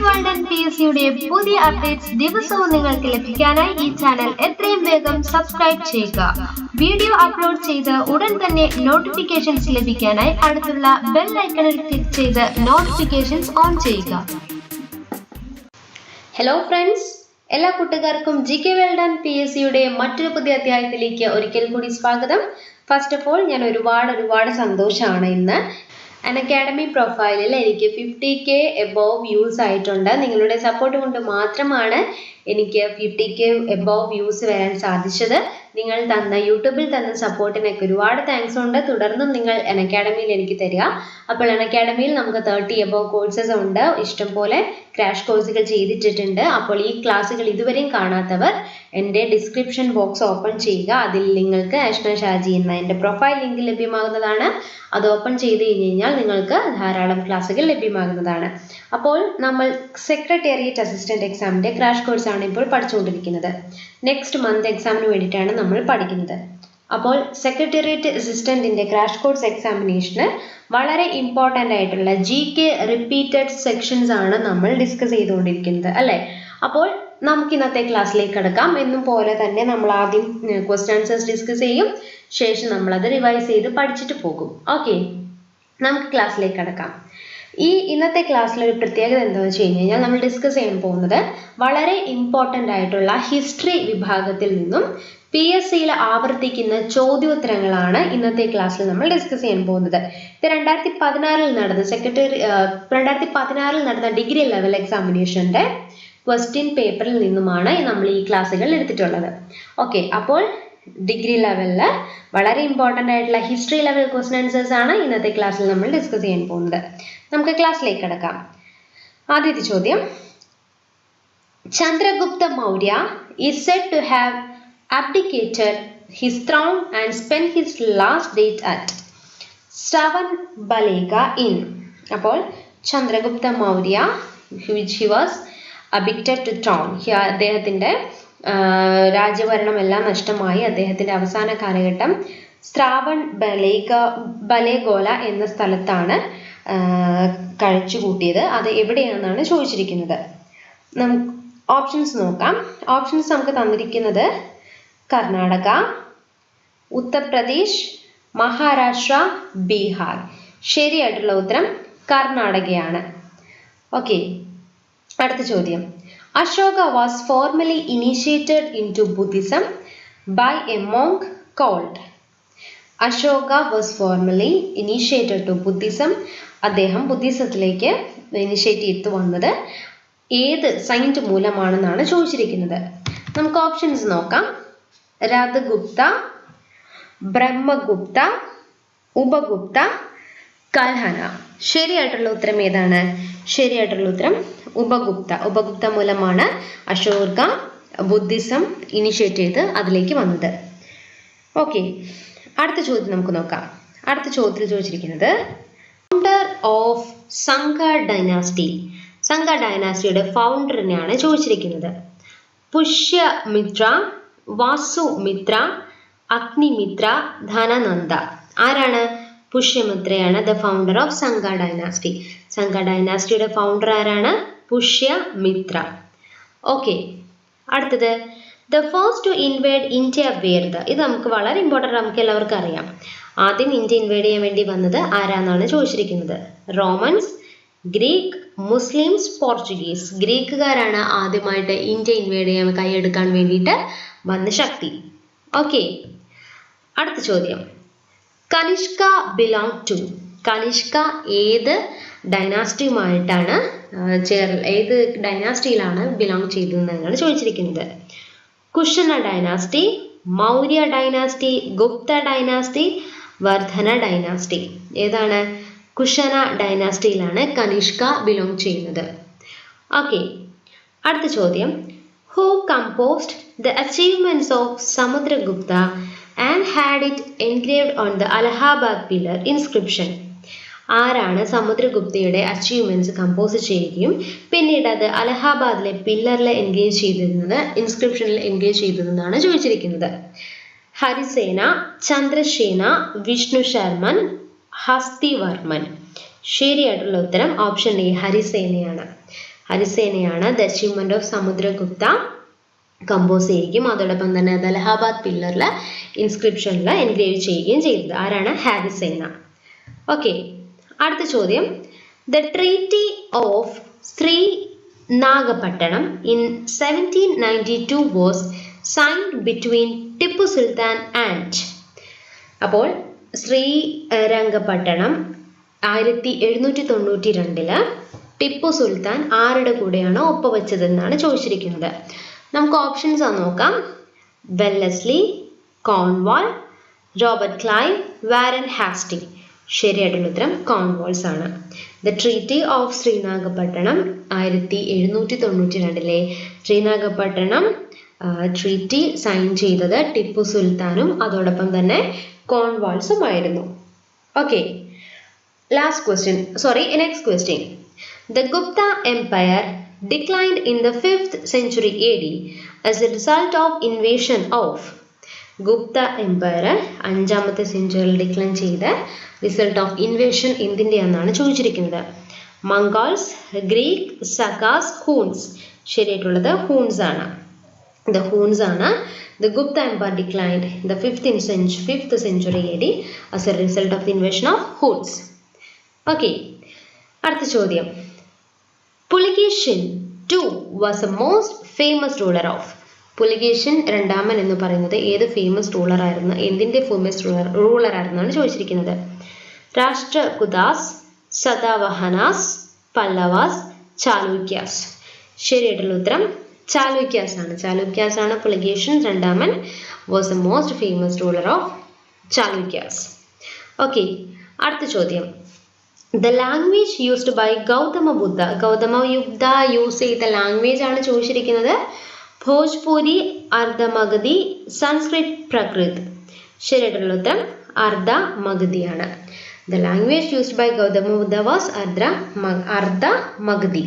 World and PSCയുടെ പുതിയ updates ദിവസവും നിങ്ങൾക്ക് ലഭിക്കാനായി ഈ ചാനൽ എത്രയും വേഗം സബ്സ്ക്രൈബ് ചെയ്യുക. വീഡിയോ അപ്ലോഡ് ചെയ്ത് ഉടൻ തന്നെ നോട്ടിഫിക്കേഷൻസ് ലഭിക്കാനായി അടുത്തുള്ള ബെൽ ഐക്കണിൽ ക്ലിക്ക് ചെയ്ത് നോട്ടിഫിക്കേഷൻസ് ഓൺ ചെയ്യുക. ഹലോ ഫ്രണ്ട്സ്, എല്ലാ കൂട്ടുകാർക്കും GK വേൾഡ് ആൻഡ് PSCയുടെ മറ്റൊരു പുതിയ അധ്യായത്തിലേക്ക് ഒരിക്കൽ കൂടി സ്വാഗതം. ഫസ്റ്റ് ഓഫ് ഓൾ ഞാൻ ഒരുപാട് സന്തോഷമാണ് ഇന്ന് Unacademy പ്രൊഫൈലിൽ എനിക്ക് 50K എബോവ് വ്യൂസ് ആയിട്ടുണ്ട്. നിങ്ങളുടെ സപ്പോർട്ട് കൊണ്ട് മാത്രമാണ് എനിക്ക് 50K എബോവ് വ്യൂസ് വരാൻ സാധിച്ചത്. നിങ്ങൾ യൂട്യൂബിൽ തന്ന സപ്പോർട്ടിനൊക്കെ ഒരുപാട് താങ്ക്സ് ഉണ്ട്. തുടർന്നും നിങ്ങൾ Unacademyയിൽ എനിക്ക് തരിക. അപ്പോൾ Unacademyയിൽ നമുക്ക് 30 എബോവ് കോഴ്സസ് ഉണ്ട്. ഇഷ്ടംപോലെ ക്രാഷ് കോഴ്സുകൾ ചെയ്തിട്ടുണ്ട്. അപ്പോൾ ഈ ക്ലാസ്സുകൾ ഇതുവരെയും കാണാത്തവർ എൻ്റെ ഡിസ്ക്രിപ്ഷൻ ബോക്സ് ഓപ്പൺ ചെയ്യുക. അതിൽ നിങ്ങൾക്ക് അഷ്ന ഷാജി എന്ന എൻ്റെ പ്രൊഫൈൽ ലിങ്ക് ലഭ്യമാകുന്നതാണ്. അത് ഓപ്പൺ ചെയ്ത് കഴിഞ്ഞാൽ നിങ്ങൾക്ക് ധാരാളം ക്ലാസ്സുകൾ ലഭ്യമാകുന്നതാണ്. അപ്പോൾ നമ്മൾ സെക്രട്ടേറിയറ്റ് അസിസ്റ്റന്റ് എക്സാമിൻ്റെ ക്രാഷ് കോഴ്സാണ് ഇപ്പോൾ പഠിച്ചുകൊണ്ടിരിക്കുന്നത്. നെക്സ്റ്റ് മന്ത് എക്സാമിന് വേണ്ടിയിട്ടാണ് നമ്മൾ പഠിക്കുന്നത്. അപ്പോൾ സെക്രട്ടേറിയറ്റ് അസിസ്റ്റന്റിന്റെ ക്രാഷ് കോഴ്സ് എക്സാമിനേഷന് വളരെ ഇമ്പോർട്ടൻ്റ് ആയിട്ടുള്ള GK റിപ്പീറ്റഡ് സെക്ഷൻസ് ആണ് നമ്മൾ ഡിസ്കസ് ചെയ്തുകൊണ്ടിരിക്കുന്നത് അല്ലേ. അപ്പോൾ നമുക്ക് ഇന്നത്തെ ക്ലാസ്സിലേക്ക് കടക്കാം. എന്നും പോലെ തന്നെ നമ്മൾ ആദ്യം ക്വസ്റ്റ്യൻ ആൻസേഴ്സ് ഡിസ്കസ് ചെയ്യും, ശേഷം നമ്മളത് റിവൈസ് ചെയ്ത് പഠിച്ചിട്ട് പോകും. ഓക്കെ, നമുക്ക് ക്ലാസ്സിലേക്ക് കടക്കാം. ഇന്നത്തെ ക്ലാസ്സിൽ ഒരു പ്രത്യേകത എന്താണെന്ന് വെച്ച് കഴിഞ്ഞാൽ നമ്മൾ ഡിസ്കസ് ചെയ്യാൻ പോകുന്നത് വളരെ ഇമ്പോർട്ടൻ്റ് ആയിട്ടുള്ള ഹിസ്റ്ററി വിഭാഗത്തിൽ നിന്നും PSCയിൽ ആവർത്തിക്കുന്ന ചോദ്യോത്തരങ്ങളാണ് ഇന്നത്തെ ക്ലാസ്സിൽ നമ്മൾ ഡിസ്കസ് ചെയ്യാൻ പോകുന്നത്. ഇത് 2016 നടന്ന ഡിഗ്രി ലെവൽ എക്സാമിനേഷന്റെ ക്വസ്റ്റ്യൻ പേപ്പറിൽ നിന്നുമാണ് നമ്മൾ ഈ ക്ലാസ്സുകൾ എടുത്തിട്ടുള്ളത്. ഓക്കെ, അപ്പോൾ ഡിഗ്രി ലെവലിൽ വളരെ ഇമ്പോർട്ടൻ്റ് ആയിട്ടുള്ള ഹിസ്റ്ററി ലെവൽ ക്വസ്റ്റ്യൻ ആൻസേഴ്സ് ആണ് ഇന്നത്തെ ക്ലാസ്സിൽ നമ്മൾ ഡിസ്കസ് ചെയ്യാൻ പോകുന്നത്. നമുക്ക് ക്ലാസ്സിലേക്ക് കടക്കാം. ആദ്യത്തെ ചോദ്യം, Chandragupta Maurya is said to have abdicated his throne and spent his last days at Stravanbalega in. അപ്പോൾ Chandragupta Maurya which he was abdicated to throne, അദ്ദേഹത്തിൻ്റെ രാജ്യഭരണം എല്ലാം നഷ്ടമായി. അദ്ദേഹത്തിൻ്റെ അവസാന കാലഘട്ടം സ്രാവൺ ബലേഗോല എന്ന സ്ഥലത്താണ് കഴിച്ചുകൂട്ടിയത്. അത് എവിടെയാണെന്നാണ് ചോദിച്ചിരിക്കുന്നത്. നമുക്ക് ഓപ്ഷൻസ് നോക്കാം. ഓപ്ഷൻസ് നമുക്ക് തന്നിരിക്കുന്നത് കർണാടക, ഉത്തർപ്രദേശ്, മഹാരാഷ്ട്ര, ബീഹാർ. ശരിയായിട്ടുള്ള ഉത്തരം കർണാടകയാണ്. ഓക്കെ, അടുത്ത ചോദ്യം, Ashoka was formally initiated in to Buddhism by a monk called. Ashoka was formally initiated to Buddhism. അദ്ദേഹം ബുദ്ധിസത്തിലേക്ക് ഇനിഷ്യേറ്റ് ചെയ്ത് വന്നത് ഏത് സൈന്റ് മൂലമാണെന്നാണ് ചോദിച്ചിരിക്കുന്നത്. നമുക്ക് ഓപ്ഷൻസ് നോക്കാം. രഥഗുപ്ത, ബ്രഹ്മഗുപ്ത, ഉപഗുപ്ത, കൽഹന. ശരിയായിട്ടുള്ള ഉത്തരം ഏതാണ്? ശരിയായിട്ടുള്ള ഉത്തരം ഉപഗുപ്ത. ഉപഗുപ്ത മൂലമാണ് അശോക ബുദ്ധിസം ഇനിഷ്യേറ്റ് ചെയ്ത് അതിലേക്ക് വന്നത്. ഓക്കെ, അടുത്ത ചോദ്യം നമുക്ക് നോക്കാം. അടുത്ത ചോദ്യത്തിൽ ചോദിച്ചിരിക്കുന്നത് founder of Sangha dynasty. Sangha ഡൈനാസ്റ്റിയുടെ ഫൗണ്ടറിനെയാണ് ചോദിച്ചിരിക്കുന്നത്. പുഷ്യമിത്ര, വാസുമിത്ര, അഗ്നിമിത്ര, ധനനന്ദ. ആരാണ്? പുഷ്യമിത്രയാണ് the founder of Sangha dynasty. Sangha ഡൈനാസ്റ്റിയുടെ ഫൗണ്ടർ ആരാണ്? പുഷ്യമിത്ര. ഓക്കെ, അടുത്തത് the first to invade India were. ഇത് നമുക്ക് വളരെ ഇമ്പോർട്ടൻ്റ്, നമുക്ക് എല്ലാവർക്കും അറിയാം. ആദ്യം ഇന്ത്യ ഇൻവേഡ് ചെയ്യാൻ വേണ്ടി വന്നത് ആരാന്നാണ് ചോദിച്ചിരിക്കുന്നത്. Romans, Greek, Muslims, Portuguese. ഗ്രീക്കുകാരാണ് ആദ്യമായിട്ട് ഇന്ത്യ ഇൻവേഡ് ചെയ്യാൻ കൈയെടുക്കാൻ വേണ്ടിയിട്ട് വന്ന ശക്തി. ഓക്കെ, അടുത്ത ചോദ്യം, കനിഷ്ക ബിലോങ് ടു. കനിഷ്ക ഏത് ഡൈനാസ്റ്റിയുമായിട്ടാണ് ഏത് ഡൈനാസ്റ്റിയിലാണ് ബിലോങ് ചെയ്തതെന്നാണ് ചോദിച്ചിരിക്കുന്നത്. Kushana dynasty, Maurya dynasty, Gupta dynasty, Vardhana dynasty. ഏതാണ്? കുഷന ഡൈനാസ്റ്റിയിലാണ് കനിഷ്ക ബിലോങ് ചെയ്യുന്നത്. ഓക്കെ, അടുത്ത ചോദ്യം, who composed the achievements of Samudragupta and had it engraved on the Allahabad pillar inscription. ആരാണ് സമുദ്രഗുപ്തയുടെ അച്ചീവ്മെന്റ്സ് കമ്പോസ് ചെയ്യുകയും പിന്നീട് അത് അലഹാബാദിലെ പില്ലറിൽ എൻഗേജ് ചെയ്തിരുന്നത്, ഇൻസ്ക്രിപ്ഷനിൽ എൻഗേജ് ചെയ്തതെന്നാണ് ചോദിച്ചിരിക്കുന്നത്. ഹരിസേന, ചന്ദ്രസേന, വിഷ്ണു ശർമൻ, ഹസ്തിവർമൻ. ശരിയായിട്ടുള്ള ഉത്തരം ഓപ്ഷൻ എ ഹരിസേനയാണ്. ഹരിസേനയാണ് the achievement of Samudragupta compose ചെയ്യുകയും അതോടൊപ്പം തന്നെ അത് അലഹാബാദ് പില്ലറിൽ ഇൻസ്ക്രിപ്ഷനിൽ എൻഗ്രേവ് ചെയ്യുകയും ചെയ്തത്. ആരാണ്? ഹരിസേന. ഓക്കെ, അടുത്ത ചോദ്യം. The treaty of Srirangapatnam in 1792 was signed between Tipu Sultan and. അപ്പോൾ ശ്രീരംഗപട്ടണം 1792 ടിപ്പു സുൽത്താൻ ആരുടെ കൂടെയാണ് ഒപ്പുവെച്ചതെന്നാണ് ചോദിച്ചിരിക്കുന്നത്. നമുക്ക് ഓപ്ഷൻസ് നോക്കാം. Wellesley, Cornwall, Robert Clive, Warren Hasting. ശരിയായിട്ടുള്ള ഉത്തരം കോൺവാൾസ് ആണ്. The treaty of Srirangapatnam 1792 Srirangapatnam treaty sign ചെയ്തത് ടിപ്പു സുൽത്താനും അതോടൊപ്പം തന്നെ കോൺവാൾസും ആയിരുന്നു. Okay, next question. The Gupta Empire declined in the 5th century AD as a result of invasion of. Gupta empire 5ാമത്തെ സെഞ്ചുറിയിൽ ഡിക്ലൈൻ ചെയ്ത റിസൾട്ട് ഓഫ് ഇൻവേഷൻ എന്തിൻ്റെയാണെന്നാണ് ചോദിച്ചിരിക്കുന്നത്. Mongols, Greek, സക്കാസ്, ഹൂൺസ്. ശരിയായിട്ടുള്ളത് ഹൂൺസ് ആണ്. The Huns ആണ്. The Gupta Empire declined in the 5th century AD as a result of the invasion of Huns. Okay, അടുത്ത ചോദ്യം. പുലികേശിൻ II was the most famous ruler of. പുലികേശിൻ രണ്ടാമൻ എന്ന് പറയുന്നത് ഏത് ഫേമസ് റൂളർ ആയിരുന്നു, എന്തിൻ്റെ ഫേമസ് റൂളർ ആയിരുന്നാണ് ചോദിച്ചിരിക്കുന്നത്. രാഷ്ട്രകൂതാസ്, സതവാഹനാസ്, പല്ലവാസ്, ചാലൂക്യാസ്. ശരിയായിട്ടുള്ള ഉത്തരം ചാലൂക്യാസ് ആണ്. ചാലൂക്യാസ് ആണ് പുലികേശിൻ രണ്ടാമൻ was the most famous ruler of Chalukyas. Okay, അടുത്ത ചോദ്യം. The language used by Gautama Buddha. Gautama Buddha use ചെയ്ത ലാംഗ്വേജ് ആണ് ചോദിച്ചിരിക്കുന്നത്. ഭോജ്പൂരി, അർദ്ധമഗധി, സംസ്കൃത്, പ്രാകൃത്. ശരിയായിട്ടുള്ള ഉത്തരം അർദ്ധമഗധിയാണ്. The language used by Gautama Buddha was Ardhamagadhi.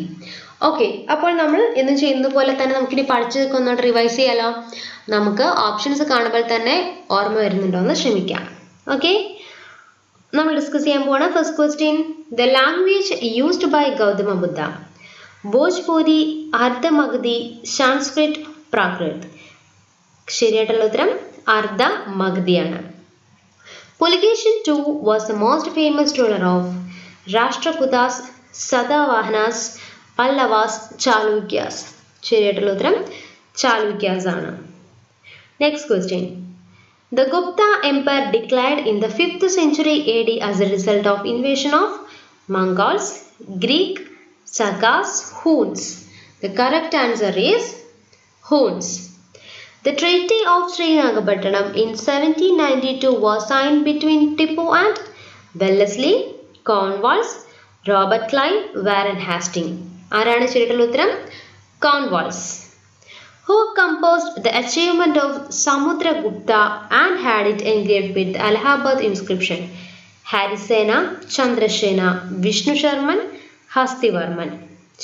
Okay, അപ്പോൾ നമ്മൾ ഇന്ന് ചെയ്യുന്നത് പോലെ തന്നെ നമുക്കിനി പഠിച്ചതൊക്കെ ഒന്നുകൂടെ റിവൈസ് ചെയ്യാലോ. നമുക്ക് ഓപ്ഷൻസ് കാണുമ്പോൾ തന്നെ ഓർമ്മ വരുന്നുണ്ടോ എന്ന് ശ്രമിക്കാം. ഓക്കെ, നമ്മൾ ഡിസ്കസ് ചെയ്യാൻ പോവാണ്. First question. The language used by Gautama Buddha. Bhojpuri, Ardhamagadhi, Sanskrit, Prakrit. ശരിയായിട്ടുള്ള ഉത്തരം അർദ്ധമഗധിയാണ്. പുലികേശിൻ II was the most famous ruler of രാഷ്ട്രകൂതാസ്, സതവാഹനാസ്, Pallavas, Chalukyas. ശരിയായിട്ടുള്ള ഉത്തരം ചാലൂക്യാസ് ആണ്. Next question. The Gupta Empire declined in the 5th century AD as a result of invasion of Mongols, Greek, Sakas, Huns. The correct answer is Huns. The Treaty of Srinagarpatnam in 1792 was signed between Tipu and Wellesley, Cornwallis, Robert Clive, Warren Hastings. ആരാണ് ശരിയായിട്ടുള്ള ഉത്തരം? കോൺവാൾസ്. Who composed the achievement of Samudragupta and had it engraved with the Allahabad inscription? Harisena, Chandrasena, Vishnu Sharman, Hastivarman.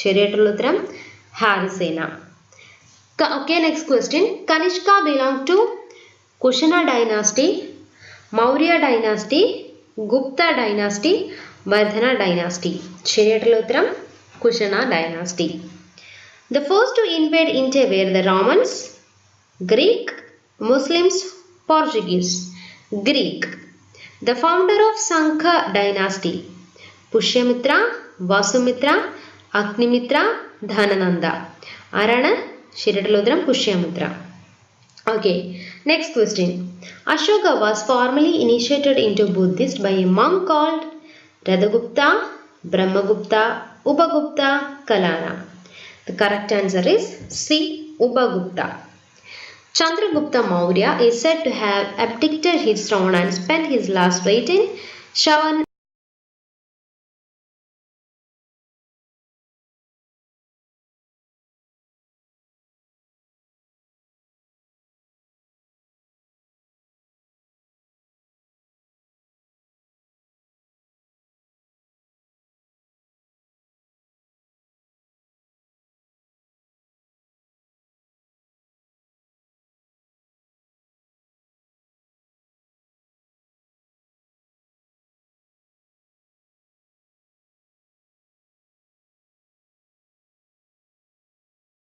ശരിയായിട്ടുള്ള ഉത്തരം ഹാരിസേന. Okay, next question. Kanishka belonged to Kushana dynasty, Maurya dynasty, Gupta dynasty, Vardhana dynasty. ശരിയായിട്ടുള്ള ഉത്തരം Kushana dynasty. The first to invade India were the Romans, Greek, Muslims, Portuguese. Greek. The founder of Sankha dynasty. Pushyamitra, Vasumitra, Agnimitra, Dhanananda. ആരാണ് ശരിയായിട്ടുള്ള ഉത്തരം? പുഷ്യമത്ര. Okay, next question. Ashoka was formally initiated into Buddhist by a monk called Radhagupta, Brahmagupta, Upagupta, Kalana. The correct answer is C. Upagupta. Chandragupta Maurya is said to have abdicated his throne and spent his last rite in Shravan